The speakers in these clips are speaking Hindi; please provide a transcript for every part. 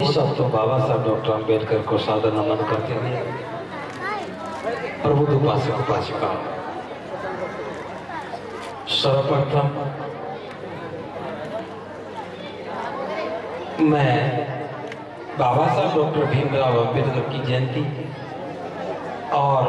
सब तो बाबा साहब डॉक्टर अम्बेडकर को सादर नमन करते हुए प्रबुद्ध उपासक उपासिका सर्वप्रथम मैं बाबा साहब डॉक्टर भीमराव अम्बेडकर की जयंती और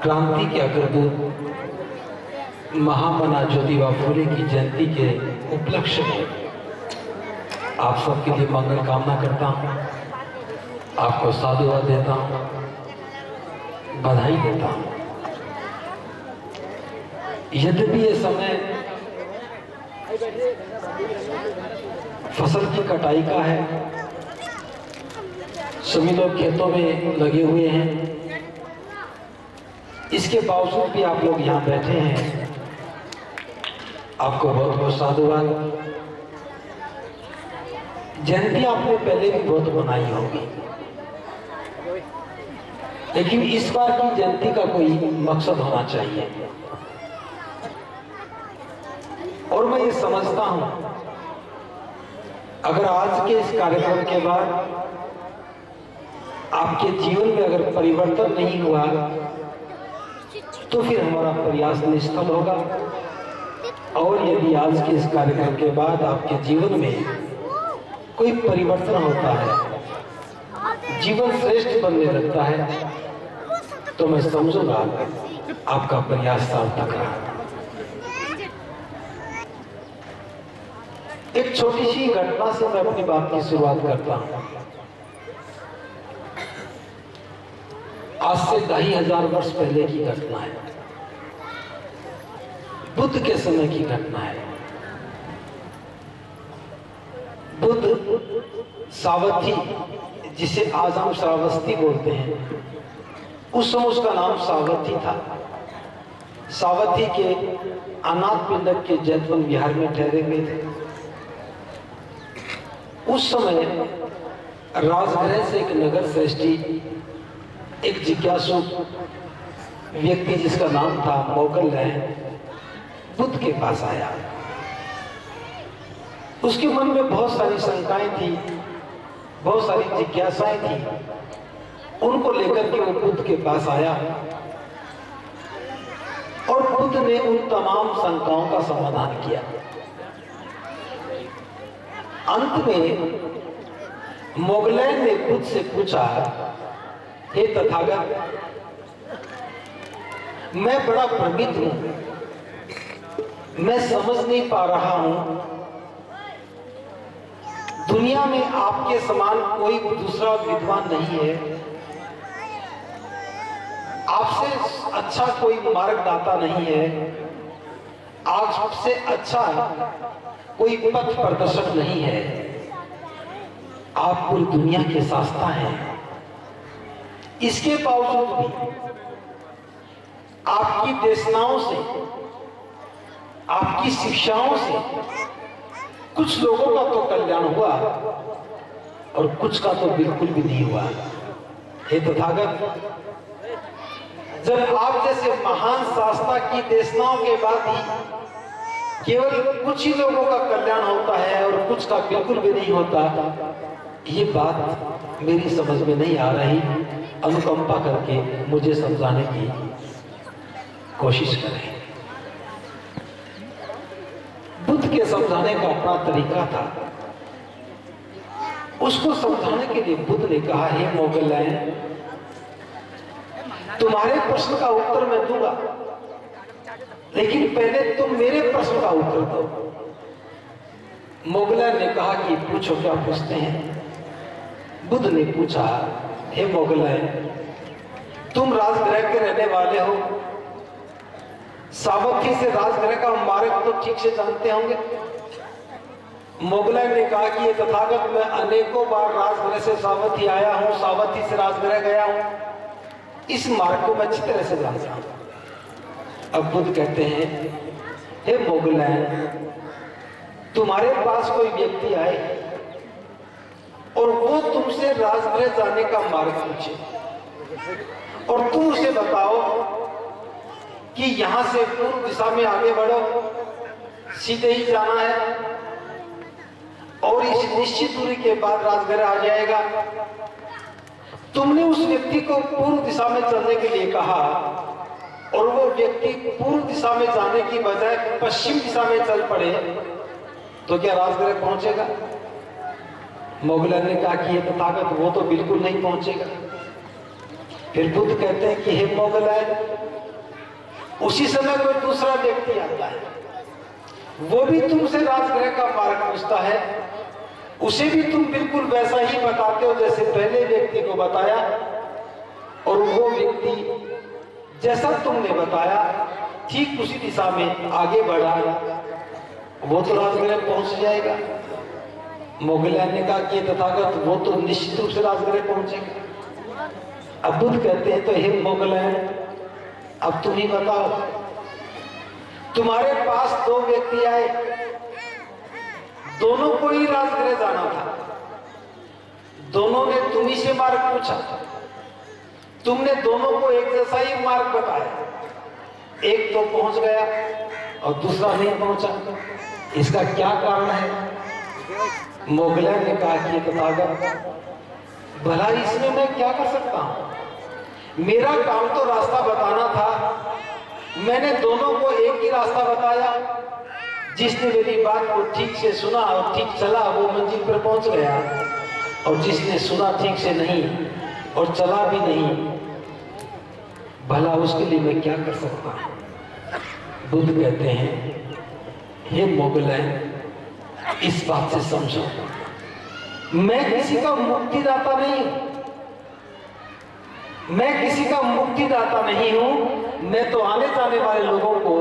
क्रांति के अग्रदूत महामना ज्योतिबा फुले की जयंती के उपलक्ष्य में आप सबके लिए मंगल कामना करता हूँ, आपको साधुवाद देता हूँ, बधाई देता हूँ। यद्यपि ये समय फसल की कटाई का है, सभी लोग खेतों में लगे हुए हैं, इसके बावजूद भी आप लोग यहाँ बैठे हैं, आपको बहुत बहुत साधुवाद। जयंती आपने पहले भी बहुत मनाई होगी, लेकिन इस बार की जयंती का कोई मकसद होना चाहिए। और मैं ये समझता हूं, अगर आज के इस कार्यक्रम के बाद आपके जीवन में अगर परिवर्तन नहीं हुआ तो फिर हमारा प्रयास निष्फल होगा। और यदि आज के इस कार्यक्रम के बाद आपके जीवन में कोई परिवर्तन होता है, जीवन श्रेष्ठ बनने लगता है, तो मैं समझूंगा आपका प्रयास सार्थक रहा। एक छोटी सी घटना से मैं अपनी बात की शुरुआत करता हूं। आज से 2500 वर्ष पहले की घटना है, बुद्ध के समय की घटना है। बुद्ध सावथी, जिसे आज हम श्रावस्ती बोलते हैं, उस समय उसका नाम सावथी था। सावथी के अनाथ पिंडक के जैतवन बिहार में ठहरे हुए थे। उस समय राजगृह से एक नगर श्रेष्ठी, एक जिज्ञासु व्यक्ति जिसका नाम था मोगलराय, बुद्ध के पास आया। उसके मन में बहुत सारी शंकाएं थी, बहुत सारी जिज्ञासाएं थी। उनको लेकर के वो बुद्ध के पास आया और बुद्ध ने उन तमाम शंकाओं का समाधान किया। अंत में मोगलैन ने बुद्ध से पूछा, हे तथागत, मैं बड़ा भ्रमित हूं, मैं समझ नहीं पा रहा हूं, दुनिया में आपके समान कोई दूसरा विद्वान नहीं है, आपसे अच्छा कोई मार्गदाता नहीं है, आपसे अच्छा कोई पथ प्रदर्शक नहीं है, आप पूरी दुनिया के शास्ता हैं। इसके बावजूद भी आपकी देशनाओं से, आपकी शिक्षाओं से कुछ लोगों का तो कल्याण हुआ और कुछ का तो बिल्कुल भी नहीं हुआ। हे तथागत, जब आप जैसे महान शास्त्रा की देशनाओं के बाद ही केवल कुछ ही लोगों का कल्याण होता है और कुछ का बिल्कुल भी नहीं होता, ये बात मेरी समझ में नहीं आ रही। अनुकंपा करके मुझे समझाने की कोशिश करें। बुद्ध के समझाने का अपना तरीका था। उसको समझाने के लिए बुद्ध ने कहा, हे मोगलराय, तुम्हारे प्रश्न का उत्तर मैं दूंगा, लेकिन पहले तुम मेरे प्रश्न का उत्तर दो। मोगलराय ने कहा कि पूछो, क्या पूछते हैं? बुद्ध ने पूछा, हे मोगलराय, तुम राजगृह के रहने वाले हो, सावथी से राजगृह का मार्ग तो ठीक से जानते होंगे। मोगलराय ने कहा कि ये तथागत, मैं अनेकों बार राजगृह से सावथी आया हूं, सावथी से राजगृह गया हूं, इस मार्ग को मैं अच्छी तरह से जानता हूं। अब बुद्ध कहते हैं, हे मोगलराय, तुम्हारे पास कोई व्यक्ति आए और वो तुमसे राजगृह जाने का मार्ग पूछे और तुम उसे बताओ कि यहां से पूर्व दिशा में आगे बढ़ो, सीधे ही जाना है, और इस निश्चित दूरी के बाद राजगृह आ जाएगा। तुमने उस व्यक्ति को पूर्व दिशा में चलने के लिए कहा और वो व्यक्ति पूर्व दिशा में जाने की बजाय पश्चिम दिशा में चल पड़े, तो क्या राजगृह पहुंचेगा? मोगलैन ने कहा कि ये तथागत वो तो बिल्कुल नहीं पहुंचेगा। फिर बुद्ध कहते हैं कि हे मोगलैन, उसी समय कोई दूसरा व्यक्ति आता है, वो भी तुमसे राजगृह का मार्ग पूछता है, उसे भी तुम बिल्कुल वैसा ही बताते हो जैसे पहले व्यक्ति को बताया, और वो व्यक्ति जैसा तुमने बताया ठीक उसी दिशा में आगे बढ़ा, वो तो राजगृह पहुंच जाएगा। मोगलैन ने कहा कि तथागत वो तो निश्चित रूप से राजगृह पहुंचेगा। अब बुद्ध कहते हैं तो हे मोगलैन, अब तुम ही बताओ, तुम्हारे पास दो व्यक्ति आए, दोनों को ही राजगृह जाना था, दोनों ने तुम्ही से मार्ग पूछा, तुमने दोनों को एक जैसा ही मार्ग बताया, एक तो पहुंच गया और दूसरा नहीं पहुंचा, इसका क्या कारण है? मोगलैन ने कहा कि तथागत, भला इसमें मैं क्या कर सकता हूं? मेरा काम तो रास्ता बताना था, मैंने दोनों को एक ही रास्ता बताया, जिसने मेरी बात को ठीक से सुना और ठीक चला वो मंजिल पर पहुंच गया, और जिसने सुना ठीक से नहीं और चला भी नहीं, भला उसके लिए मैं क्या कर सकता हूं? बुद्ध कहते हैं हे मोगलैन, इस बात से समझो, मैं किसी का मुक्तिदाता नहीं हूं, मैं किसी का मुक्तिदाता नहीं हूं, मैं तो आने जाने वाले लोगों को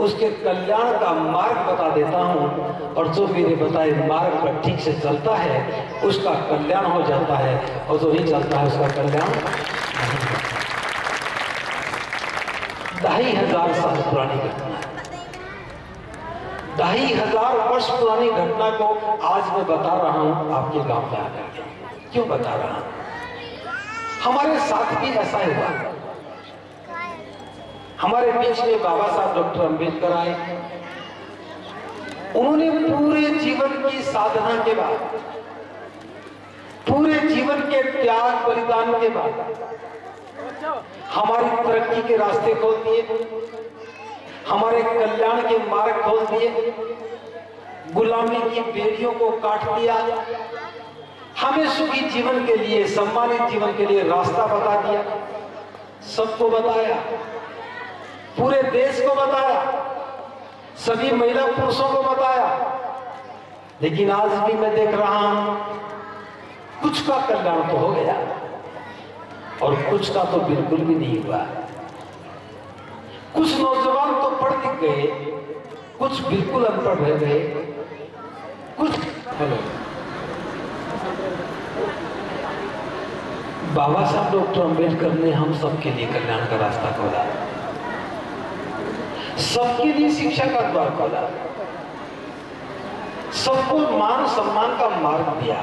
उसके कल्याण का मार्ग बता देता हूं, और जो मेरे बताए मार्ग पर ठीक से चलता है उसका कल्याण हो जाता है, और जो नहीं चलता है उसका कल्याण नहीं होता। 2500 साल पुरानी घटना, 2500 वर्ष पुरानी घटना को आज मैं बता रहा हूं आपके गांव में आकर के। क्यों बता रहा हूं? हमारे साथ भी ऐसा हुआ। हमारे बीच में बाबा साहब डॉक्टर अंबेडकर आए, उन्होंने पूरे जीवन की साधना के बाद, पूरे जीवन के त्याग बलिदान के बाद हमारी तरक्की के रास्ते खोल दिए, हमारे कल्याण के मार्ग खोल दिए, गुलामी की बेड़ियों को काट दिया, हमें सुखी जीवन के लिए, सम्मानित जीवन के लिए रास्ता बता दिया, सबको बताया, पूरे देश को बताया, सभी महिला पुरुषों को बताया। लेकिन आज भी मैं देख रहा हूं कुछ का कल्याण तो हो गया और कुछ का तो बिल्कुल भी नहीं हुआ। कुछ नौजवान तो पढ़ लिख गए, कुछ बिल्कुल अनपढ़ रह गए, कुछ बाबा साहब डॉक्टर अंबेडकर ने हम सबके लिए कल्याण का रास्ता खोला, सबके लिए शिक्षा का द्वार खोला, सबको मान सम्मान का मार्ग दिया।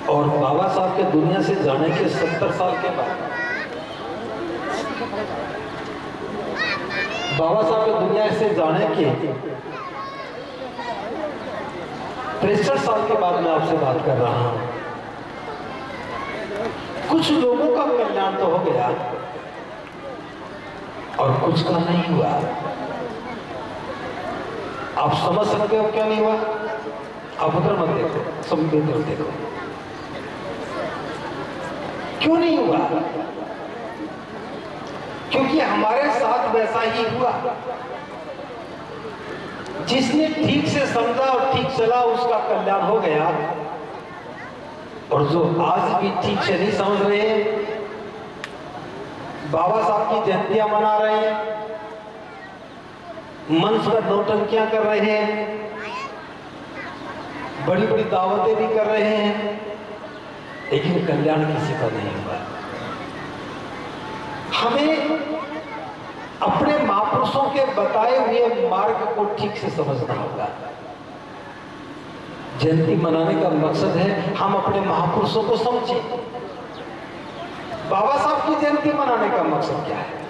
और बाबा साहब के दुनिया से जाने के 70 साल के बाद, बाबा साहब के दुनिया से जाने के 63 साल के बाद मैं आपसे बात कर रहा हूं। कुछ लोगों का कल्याण तो हो गया और कुछ का नहीं हुआ। आप समझ सकते हो क्यों नहीं हुआ? आप उधर मत देखो, समुद्र उधर देखो, क्यों नहीं हुआ? क्योंकि हमारे साथ वैसा ही हुआ। जिसने ठीक से समझा और ठीक चला उसका कल्याण हो गया, और जो आज भी ठीक से नहीं समझ रहे, बाबा साहब की जयंतियां मना रहे हैं, मंच पर नौटंकियां कर रहे हैं, बड़ी बड़ी दावतें भी कर रहे हैं, लेकिन कल्याण किसी का नहीं हुआ। हमें अपने महापुरुषों के बताए हुए मार्ग को ठीक से समझना होगा। जयंती मनाने का मकसद है हम अपने महापुरुषों को समझें। बाबा साहब की जयंती मनाने का मकसद क्या है?